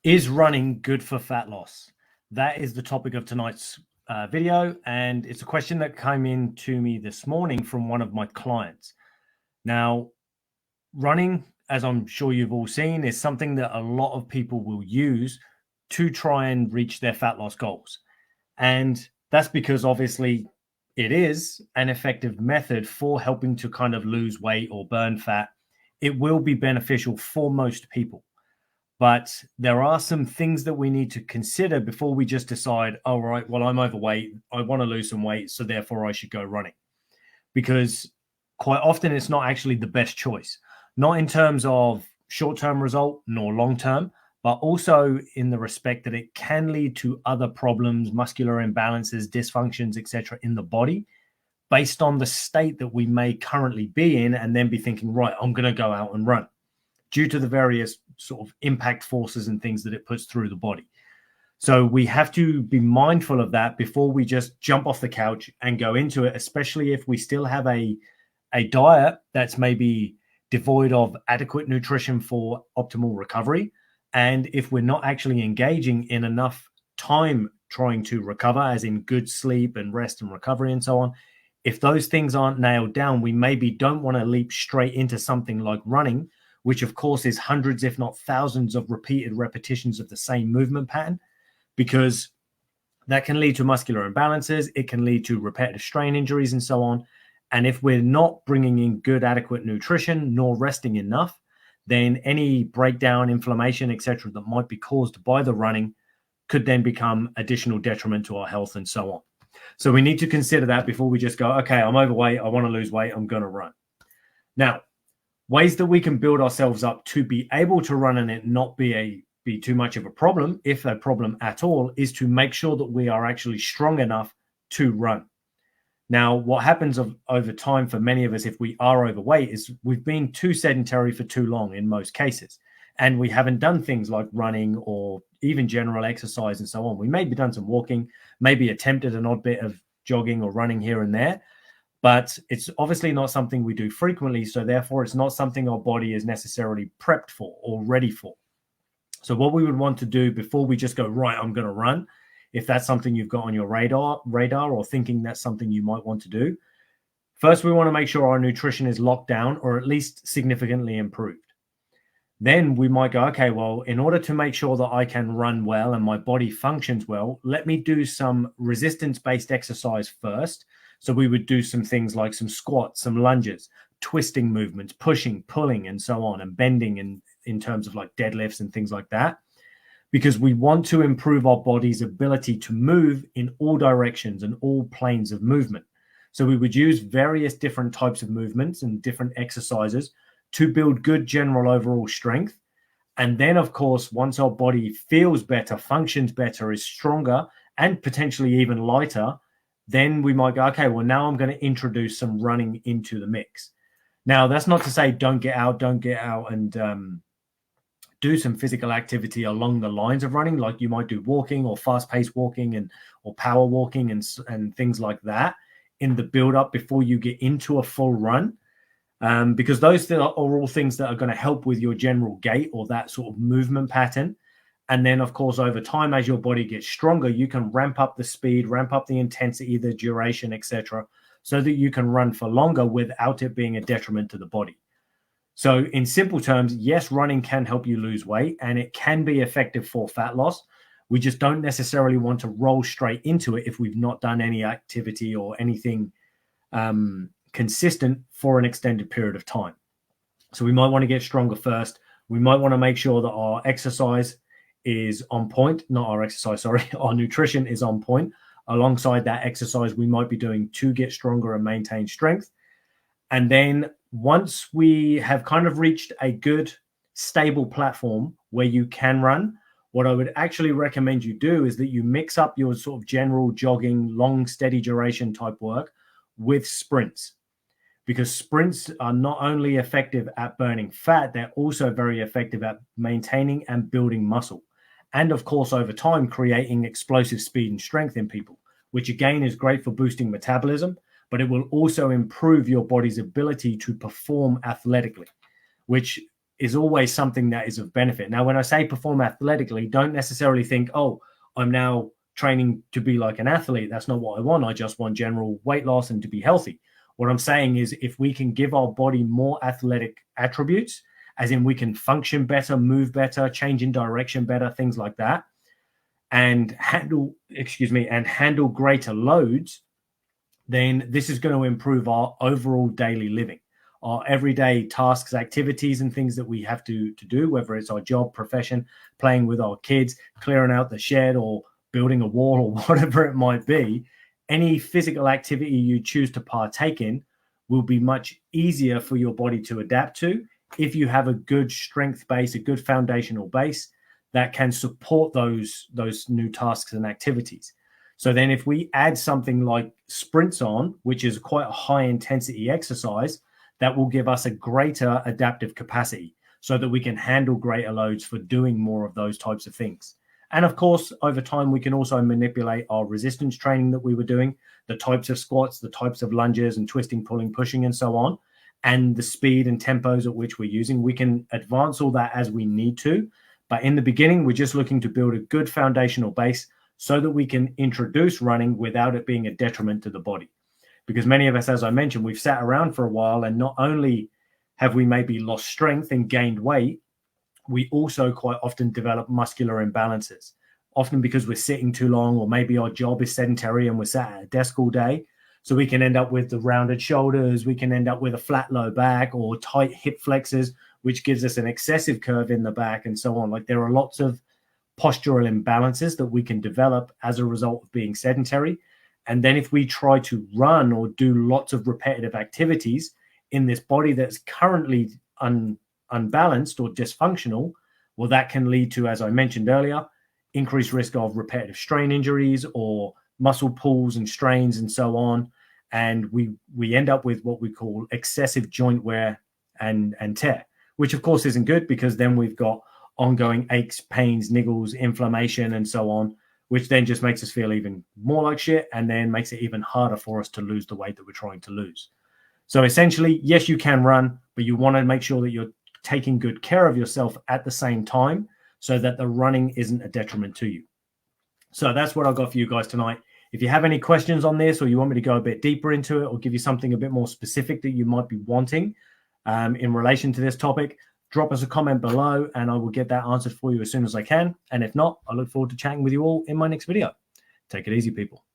Is running good for fat loss? That is the topic of tonight's video, and it's a question that came in to me this morning from one of my clients. Now, running, as I'm sure you've all seen, is something that a lot of people will use to try and reach their fat loss goals. And that's because obviously it is an effective method for helping to kind of lose weight or burn fat. It will be beneficial for most people. But there are some things that we need to consider before we just decide, all right, well, I'm overweight. I want to lose some weight, so therefore I should go running. Because quite often it's not actually the best choice, not in terms of short-term result nor long-term, but also in the respect that it can lead to other problems, muscular imbalances, dysfunctions, etc., in the body based on the state that we may currently be in, and then be thinking, right, I'm going to go out and run, due to the various sort of impact forces and things that it puts through the body. So we have to be mindful of that before we just jump off the couch and go into it, especially if we still have a diet that's maybe devoid of adequate nutrition for optimal recovery. And if we're not actually engaging in enough time trying to recover, as in good sleep and rest and recovery and so on, if those things aren't nailed down, we maybe don't want to leap straight into something like running, which of course is hundreds, if not thousands, of repeated repetitions of the same movement pattern, because that can lead to muscular imbalances. It can lead to repetitive strain injuries and so on. And if we're not bringing in good, adequate nutrition, nor resting enough, then any breakdown, inflammation, etc., that might be caused by the running could then become additional detriment to our health and so on. So we need to consider that before we just go, okay, I'm overweight, I want to lose weight, I'm going to run. Now, ways that we can build ourselves up to be able to run and it not be too much of a problem, if a problem at all, is to make sure that we are actually strong enough to run. Now, what happens over time for many of us, if we are overweight, is we've been too sedentary for too long in most cases. And we haven't done things like running or even general exercise and so on. We maybe done some walking, maybe attempted an odd bit of jogging or running here and there, but it's obviously not something we do frequently. So therefore, it's not something our body is necessarily prepped for or ready for. So what we would want to do before we just go, right, I'm going to run, if that's something you've got on your radar or thinking that's something you might want to do, first, we want to make sure our nutrition is locked down or at least significantly improved. Then we might go, okay, well, in order to make sure that I can run well and my body functions well, let me do some resistance-based exercise first. So we would do some things like some squats, some lunges, twisting movements, pushing, pulling, and so on, and bending in terms of like deadlifts and things like that, because we want to improve our body's ability to move in all directions and all planes of movement. So we would use various different types of movements and different exercises to build good general overall strength. And then, of course, once our body feels better, functions better, is stronger, and potentially even lighter, then we might go, okay, well, now I'm going to introduce some running into the mix. Now, that's not to say don't get out and do some physical activity along the lines of running, like you might do walking or fast-paced walking or power walking and things like that in the build-up before you get into a full run, because those are all things that are going to help with your general gait or that sort of movement pattern. And then, of course, over time, as your body gets stronger, you can ramp up the speed, ramp up the intensity, the duration, etc., so that you can run for longer without it being a detriment to the body. So in simple terms, yes, running can help you lose weight and it can be effective for fat loss. We just don't necessarily want to roll straight into it if we've not done any activity or anything consistent for an extended period of time. So we might want to get stronger first. We might want to make sure that our exercise is on point, not our exercise, sorry, our nutrition is on point. Alongside that exercise, we might be doing to get stronger and maintain strength. And then once we have kind of reached a good, stable platform where you can run, what I would actually recommend you do is that you mix up your sort of general jogging, long, steady duration type work with sprints. Because sprints are not only effective at burning fat, they're also very effective at maintaining and building muscle. And of course, over time, creating explosive speed and strength in people, which again is great for boosting metabolism, but it will also improve your body's ability to perform athletically, which is always something that is of benefit. Now, when I say perform athletically, don't necessarily think, oh, I'm now training to be like an athlete. That's not what I want. I just want general weight loss and to be healthy. What I'm saying is if we can give our body more athletic attributes, as in we can function better, move better, change in direction better, things like that, and handle greater loads, then this is going to improve our overall daily living, our everyday tasks, activities, and things that we have to do, whether it's our job, profession, playing with our kids, clearing out the shed, or building a wall, or whatever it might be. Any physical activity you choose to partake in will be much easier for your body to adapt to if you have a good strength base, a good foundational base that can support those new tasks and activities. So then if we add something like sprints on, which is quite a high intensity exercise, that will give us a greater adaptive capacity so that we can handle greater loads for doing more of those types of things. And of course, over time, we can also manipulate our resistance training that we were doing, the types of squats, the types of lunges and twisting, pulling, pushing, and so on, and the speed and tempos at which we're using. We can advance all that as we need to. But in the beginning, we're just looking to build a good foundational base so that we can introduce running without it being a detriment to the body. Because many of us, as I mentioned, we've sat around for a while, and not only have we maybe lost strength and gained weight, we also quite often develop muscular imbalances, often because we're sitting too long, or maybe our job is sedentary and we're sat at a desk all day. So we can end up with the rounded shoulders, we can end up with a flat low back or tight hip flexors, which gives us an excessive curve in the back and so on. Like, there are lots of postural imbalances that we can develop as a result of being sedentary. And then if we try to run or do lots of repetitive activities in this body that's currently unbalanced or dysfunctional, well, that can lead to, as I mentioned earlier, increased risk of repetitive strain injuries or muscle pulls and strains and so on. And we end up with what we call excessive joint wear and tear, which of course isn't good, because then we've got ongoing aches, pains, niggles, inflammation, and so on, which then just makes us feel even more like shit, and then makes it even harder for us to lose the weight that we're trying to lose. So essentially, yes, you can run, but you want to make sure that you're taking good care of yourself at the same time so that the running isn't a detriment to you. So that's what I've got for you guys tonight. If you have any questions on this, or you want me to go a bit deeper into it, or give you something a bit more specific that you might be wanting in relation to this topic, drop us a comment below and I will get that answered for you as soon as I can. And if not, I look forward to chatting with you all in my next video. Take it easy, people.